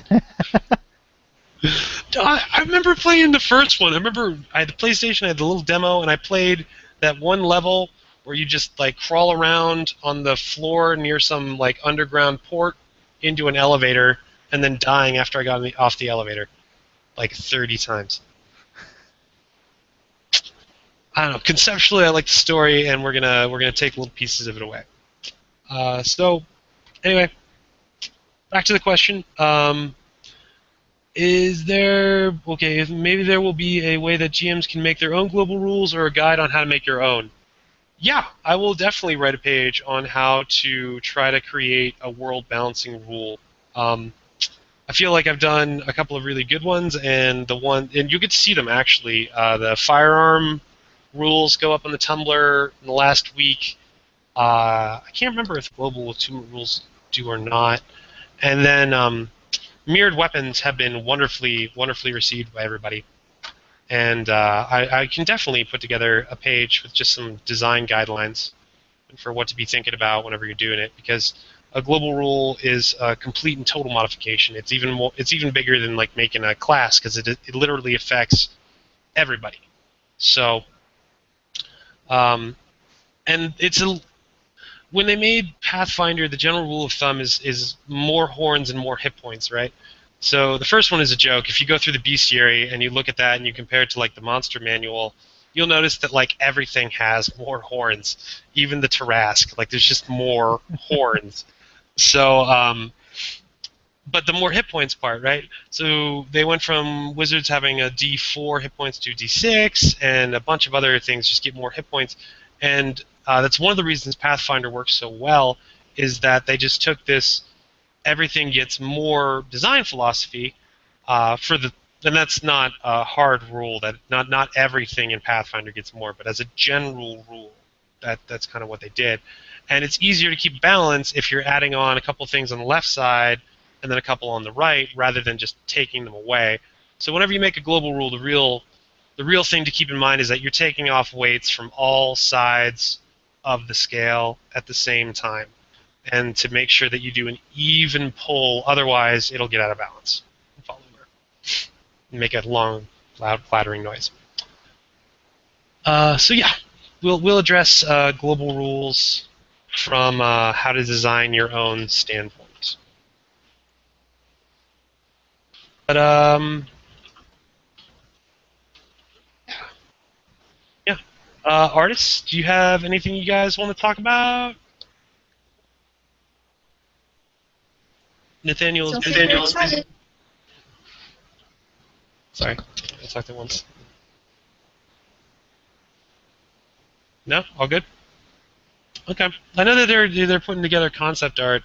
S1: I remember playing the first one. I remember I had the PlayStation, I had the little demo, and I played that one level where you just like crawl around on the floor near some like underground port into an elevator, and then dying after I got off the elevator like 30 times. I don't know. Conceptually, I like the story, and we're gonna take little pieces of it away. So, anyway, back to the question. Is there maybe there will be a way that GMs can make their own global rules, or a guide on how to make your own? Yeah, I will definitely write a page on how to try to create a world balancing rule. I feel like I've done a couple of really good ones, and you get to see them actually. The firearm rules go up on the Tumblr in the last week. I can't remember if global attunement rules do or not. And then mirrored weapons have been wonderfully received by everybody. And I can definitely put together a page with just some design guidelines for what to be thinking about whenever you're doing it, because a global rule is a complete and total modification. It's even bigger than like making a class, because it literally affects everybody. So, and when they made Pathfinder, the general rule of thumb is more horns and more hit points, right? So the first one is a joke. If you go through the bestiary and you look at that and you compare it to like the monster manual, you'll notice that like everything has more horns, even the Tarask. Like there's just more horns. So, but the more hit points part, right? So they went from wizards having a D4 hit points to D6, and a bunch of other things just get more hit points. And that's one of the reasons Pathfinder works so well, is that they just took this everything gets more design philosophy and that's not a hard rule, that not everything in Pathfinder gets more, but as a general rule, that's kind of what they did. And it's easier to keep balance if you're adding on a couple things on the left side and then a couple on the right, rather than just taking them away. So whenever you make a global rule, the real thing to keep in mind is that you're taking off weights from all sides of the scale at the same time, and to make sure that you do an even pull, otherwise it'll get out of balance and fall over and make a long, loud, clattering noise. So yeah, we'll address global rules from how to design your own standpoint. But yeah. Artists, do you have anything you guys want to talk about? Nathaniel is busy. Sorry, I talked at once. No, all good. Okay, I know that they're putting together concept art.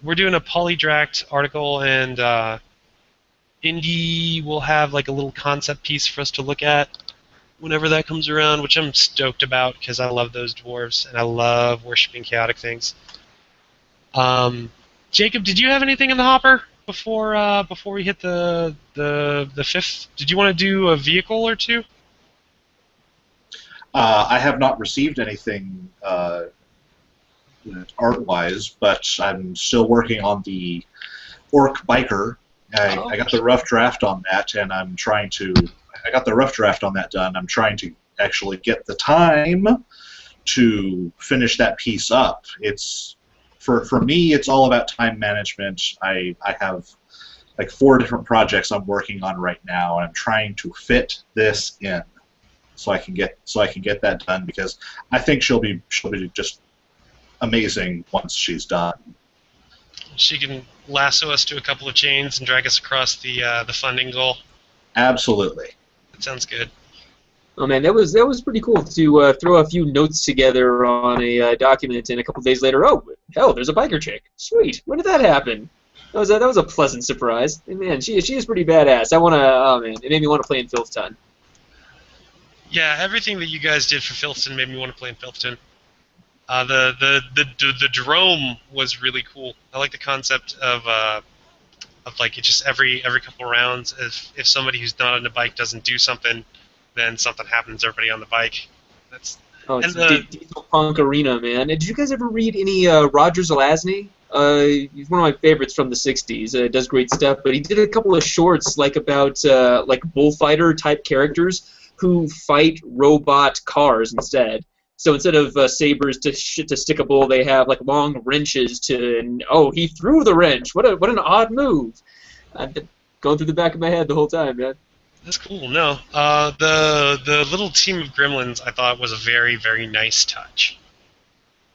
S1: We're doing a Polydract article, and Indy will have like a little concept piece for us to look at whenever that comes around, which I'm stoked about because I love those dwarves and I love worshiping chaotic things. Jacob, did you have anything in the hopper before we hit the fifth? Did you want to do a vehicle or two?
S7: I have not received anything art-wise, but I'm still working on the Orc Biker. I got the rough draft on that, and I got the rough draft on that done. I'm trying to actually get the time to finish that piece up. For me, it's all about time management. I have like 4 different projects I'm working on right now, and I'm trying to fit this in so I can get that done, because I think she'll be just amazing once she's done.
S1: She can lasso us to a couple of chains and drag us across the funding goal.
S7: Absolutely.
S1: That sounds good.
S4: Oh man, that was pretty cool to throw a few notes together on a document, and a couple days later, oh hell, there's a biker chick. Sweet, when did that happen? That was a pleasant surprise. And man, she is pretty badass. It made me want to play in Filthton.
S1: Yeah, everything that you guys did for Filthton made me want to play in Filthton. The drome was really cool. I like the concept of like it just every couple rounds, if somebody who's not on the bike doesn't do something, then something happens to everybody on the bike.
S4: It's Diesel Punk Arena, man. Did you guys ever read any Roger Zelazny? He's one of my favorites from the '60s. Does great stuff, but he did a couple of shorts about like bullfighter type characters who fight robot cars instead. So instead of sabers to stick a bull, they have like long wrenches and he threw the wrench. What an odd move. Going through the back of my head the whole time, man.
S1: That's cool. No, the little team of gremlins I thought was a very, very nice touch.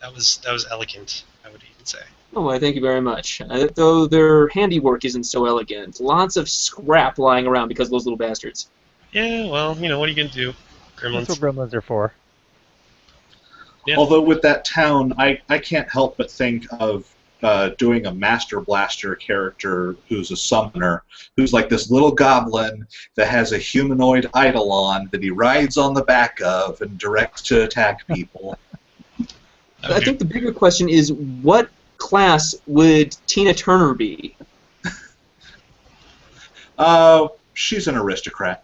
S1: That was elegant, I would even say.
S4: Oh, well, thank you very much. Though their handiwork isn't so elegant. Lots of scrap lying around because of those little bastards.
S1: Yeah, well, what are you going to do? Gremlins.
S2: That's what gremlins are for.
S1: Yeah.
S7: Although with that town, I can't help but think of doing a Master Blaster character who's a summoner, who's like this little goblin that has a humanoid eidolon that he rides on the back of and directs to attack people.
S4: I think the bigger question is, what class would Tina Turner be?
S7: She's an aristocrat.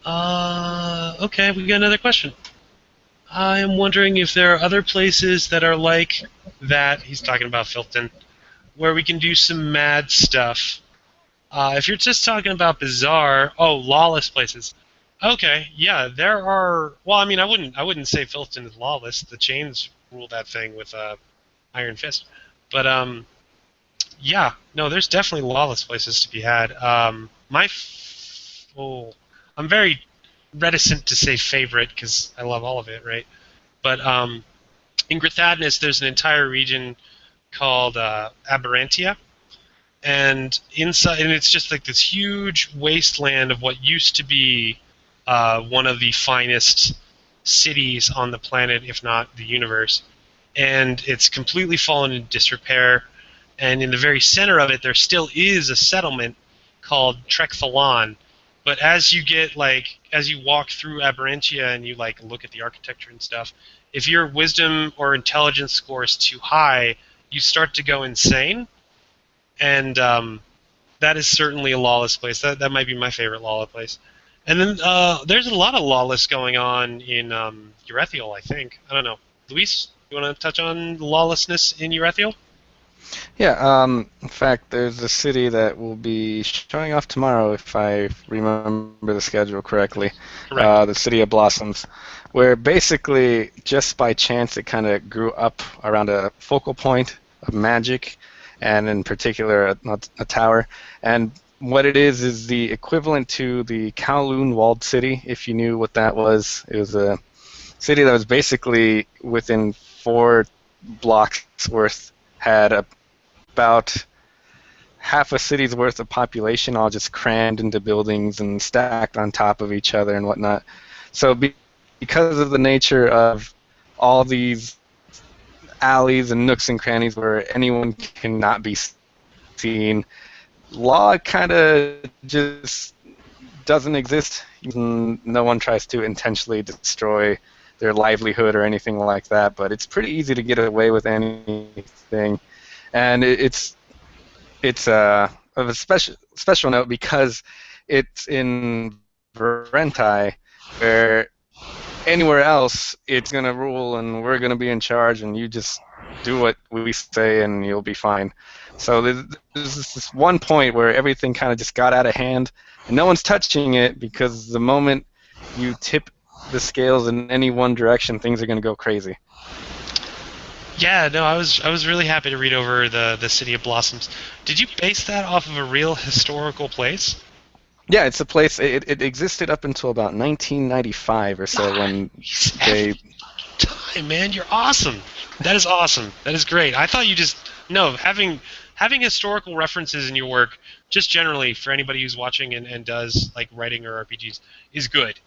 S1: Okay, we got another question. I am wondering if there are other places that are like that, he's talking about Filthton, where we can do some mad stuff. If you're just talking about bizarre, lawless places. Okay, yeah, there are. Well, I mean, I wouldn't say Filthton is lawless. The chains rule that thing with iron fist. But yeah, no, there's definitely lawless places to be had. I'm very reticent to say favorite because I love all of it, right? But in Grithadnus, there's an entire region called Veranthea, and it's just like this huge wasteland of what used to be one of the finest cities on the planet, if not the universe, and it's completely fallen into disrepair. And in the very center of it, there still is a settlement called Trek'Thalan. But as you walk through Veranthea and you look at the architecture and stuff, if your wisdom or intelligence score is too high, you start to go insane. And that is certainly a lawless place. That might be my favorite lawless place. And then there's a lot of lawless going on in Erethiel, I think. I don't know. Luis, you want to touch on lawlessness in Erethiel?
S3: Yeah, in fact, there's a city that will be showing off tomorrow, if I remember the schedule correctly.
S1: Correct.
S3: The City of Blossoms, where basically, just by chance, it kind of grew up around a focal point of magic, and in particular, a tower. And what it is the equivalent to the Kowloon Walled City, if you knew what that was. It was a city that was basically within 4 blocks worth, had about half a city's worth of population all just crammed into buildings and stacked on top of each other and whatnot. So because of the nature of all these alleys and nooks and crannies where anyone cannot be seen, law kind of just doesn't exist. No one tries to intentionally destroy their livelihood or anything like that, but it's pretty easy to get away with anything. And it's of a special note because it's in Veranthea, where anywhere else it's going to rule and we're going to be in charge and you just do what we say and you'll be fine. So there's this one point where everything kind of just got out of hand and no one's touching it, because the moment you tip the scales in any one direction, things are going to go crazy.
S1: Yeah, no, I was really happy to read over the City of Blossoms. Did you base that off of a real historical place?
S3: Yeah, it's a place. It existed up until about 1995 or so when they.
S1: Time, man, you're awesome. That is awesome. That is great. I thought you just having historical references in your work, just generally for anybody who's watching and does like writing or RPGs, is good.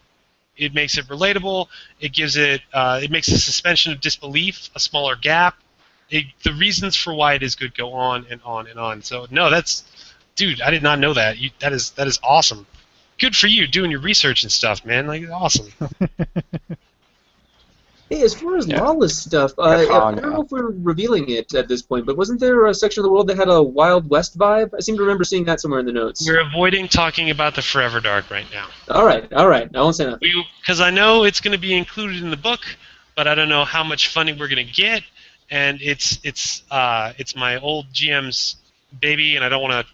S1: It makes it relatable. It gives it. It makes the suspension of disbelief a smaller gap. The reasons for why it is good go on and on and on. So no, dude, I did not know that. That is awesome. Good for you doing your research and stuff, man. Like, awesome.
S4: Hey, as far as lawless stuff, I don't know if we're revealing it at this point, but wasn't there a section of the world that had a Wild West vibe? I seem to remember seeing that somewhere in the notes.
S1: We're avoiding talking about the Forever Dark right now.
S4: All right. I won't say nothing.
S1: Because I know it's going to be included in the book, but I don't know how much funding we're going to get, and it's my old GM's baby, and I don't want to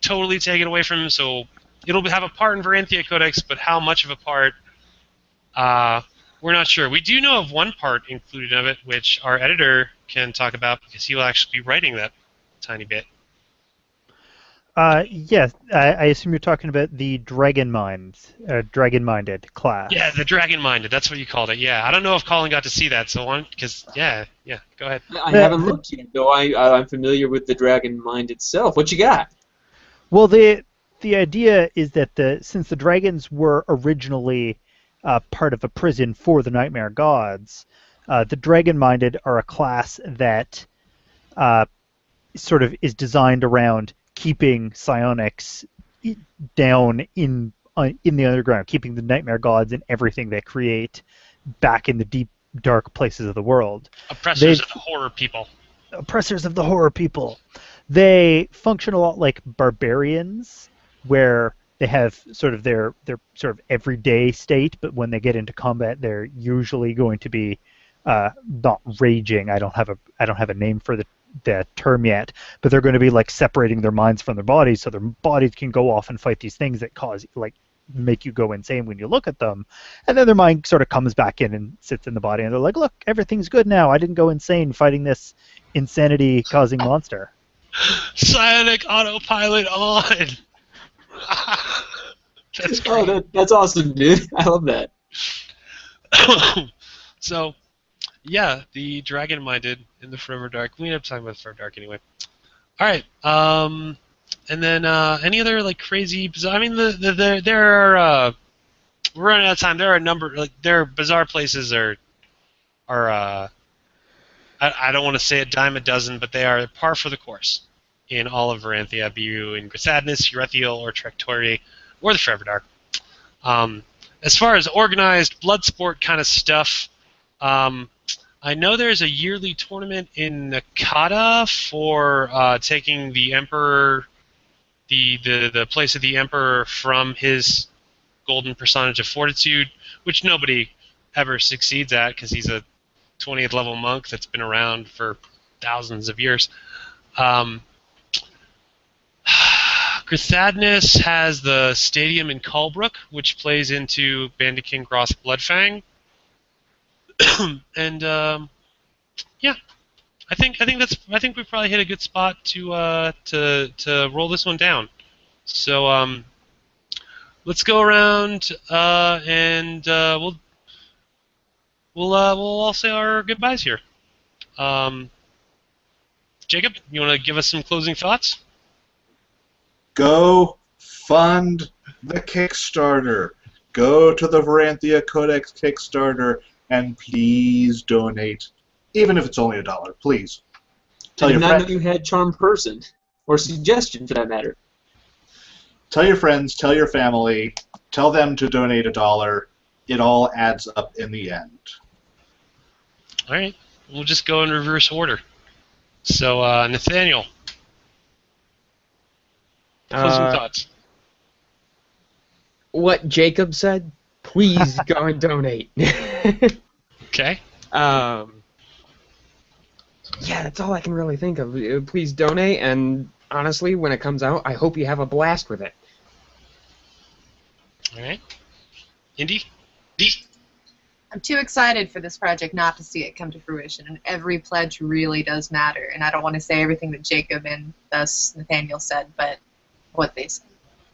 S1: totally take it away from him, so it'll have a part in Veranthea Codex, but how much of a part, we're not sure. We do know of one part included of it, which our editor can talk about, because he will actually be writing that tiny bit.
S2: Yes, I assume you're talking about the dragon-minded class.
S1: Yeah, the dragon-minded. That's what you called it. Yeah, I don't know if Colin got to see that. So go ahead.
S4: I haven't looked yet, though. I'm familiar with the dragon mind itself. What you got?
S2: Well, the idea is that since the dragons were originally part of a prison for the nightmare gods, the dragon-minded are a class that sort of is designed around keeping psionics down in the underground, keeping the nightmare gods and everything they create back in the deep, dark places of the world.
S1: Oppressors of the horror people.
S2: Oppressors of the horror people. They function a lot like barbarians, where they have sort of their sort of everyday state, but when they get into combat, they're usually going to be not raging. I don't have a name for the term yet, but they're going to be like separating their minds from their bodies, so their bodies can go off and fight these things that make you go insane when you look at them, and then their mind sort of comes back in and sits in the body, and they're like, look, everything's good now. I didn't go insane fighting this insanity-causing monster.
S1: Psionic autopilot on. That's great.
S4: Oh, that's awesome, dude. I love that.
S1: So, yeah, the dragon-minded in the Forever Dark. We end up talking about the Forever Dark anyway. All right. And then any other like crazy bizarre? I mean, there are. We're running out of time. There are a number there are bizarre places are. I don't want to say a dime a dozen, but they are par for the course in all of Veranthea, be you in Grissadness, Urethiel, or Trectori, or the Forever Dark. As far as organized blood sport kind of stuff, I know there's a yearly tournament in Nakata for taking the Emperor, the place of the Emperor from his golden personage of fortitude, which nobody ever succeeds at because he's a 20th level monk that's been around for thousands of years. Grithaddness has the stadium in Culbrook, which plays into Bandit King Cross Bloodfang, and yeah, I think we probably hit a good spot to roll this one down. So let's go around and we'll all say our goodbyes here. Jacob, you want to give us some closing thoughts?
S7: Go fund the Kickstarter. Go to the Veranthea Codex Kickstarter and please donate, even if it's only $1. Please. Tell
S4: I did
S7: your
S4: not know
S7: friends.
S4: you had charm person, or suggestion for that matter.
S7: Tell your friends. Tell your family. Tell them to donate $1. It all adds up in the end.
S1: All right, we'll just go in reverse order. So Nathaniel, closing thoughts.
S6: What Jacob said, please go and donate.
S1: Okay.
S6: Yeah, that's all I can really think of. Please donate, and honestly, when it comes out, I hope you have a blast with it.
S1: All right. Indy?
S5: I'm too excited for this project not to see it come to fruition, and every pledge really does matter. And I don't want to say everything that Jacob and thus Nathaniel said, but what they said.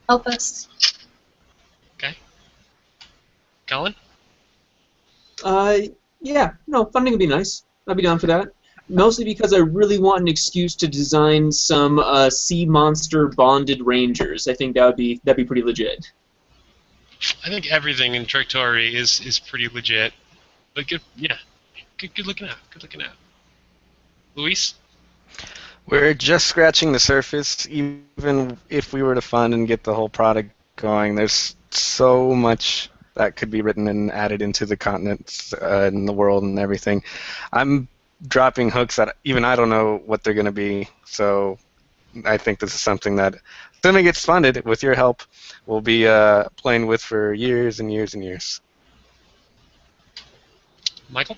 S5: Help us.
S1: Okay. Colin?
S4: Yeah, no, funding would be nice. I'd be down for that. Mostly because I really want an excuse to design some sea monster bonded rangers. I think that'd be pretty legit.
S1: I think everything in Trictory is pretty legit. But good, yeah. Good looking out. Good looking out. Luis?
S3: We're just scratching the surface. Even if we were to fund and get the whole product going, there's so much that could be written and added into the continents and the world and everything. I'm dropping hooks that even I don't know what they're going to be. So I think this is something that, assuming it gets funded with your help, we'll be playing with for years and years and years.
S1: Michael?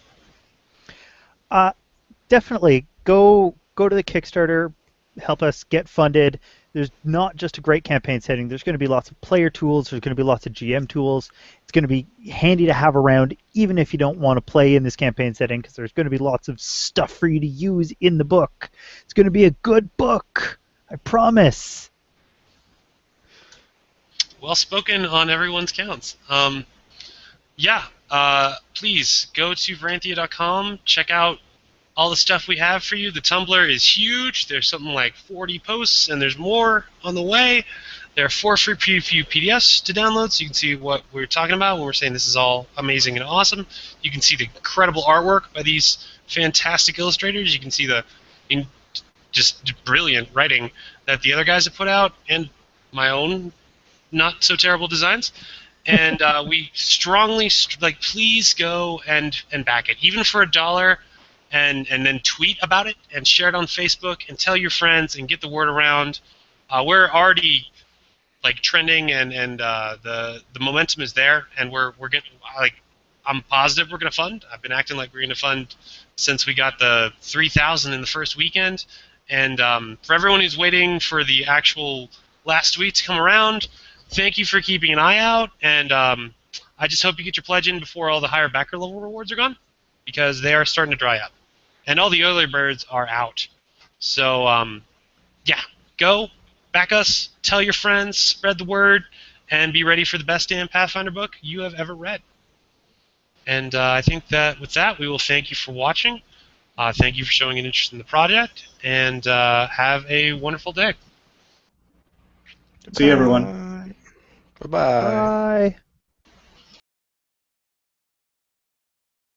S2: Definitely go to the Kickstarter, help us get funded. There's not just a great campaign setting. There's going to be lots of player tools. There's going to be lots of GM tools. It's going to be handy to have around, even if you don't want to play in this campaign setting, because there's going to be lots of stuff for you to use in the book. It's going to be a good book. I promise.
S1: Well spoken on everyone's counts. Yeah, please go to Veranthea.com, check out all the stuff we have for you. The Tumblr is huge. There's something like 40 posts, and there's more on the way. There are 4 free preview PDFs to download, so you can see what we're talking about when we're saying this is all amazing and awesome. You can see the incredible artwork by these fantastic illustrators. You can see the just brilliant writing that the other guys have put out, and my own not so terrible designs. And we strongly please go and back it, even for $1. And then tweet about it and share it on Facebook and tell your friends and get the word around. We're already trending and the momentum is there, and we're getting I'm positive we're gonna fund. I've been acting like we're gonna fund since we got the 3,000 in the first weekend. And for everyone who's waiting for the actual last tweet to come around, thank you for keeping an eye out. And I just hope you get your pledge in before all the higher backer level rewards are gone, because they are starting to dry up. And all the early birds are out. So, yeah, go, back us, tell your friends, spread the word, and be ready for the best damn Pathfinder book you have ever read. And I think that with that, we will thank you for watching. Thank you for showing an interest in the project, and have a wonderful day.
S7: See you, everyone.
S3: Bye-bye.
S2: Bye.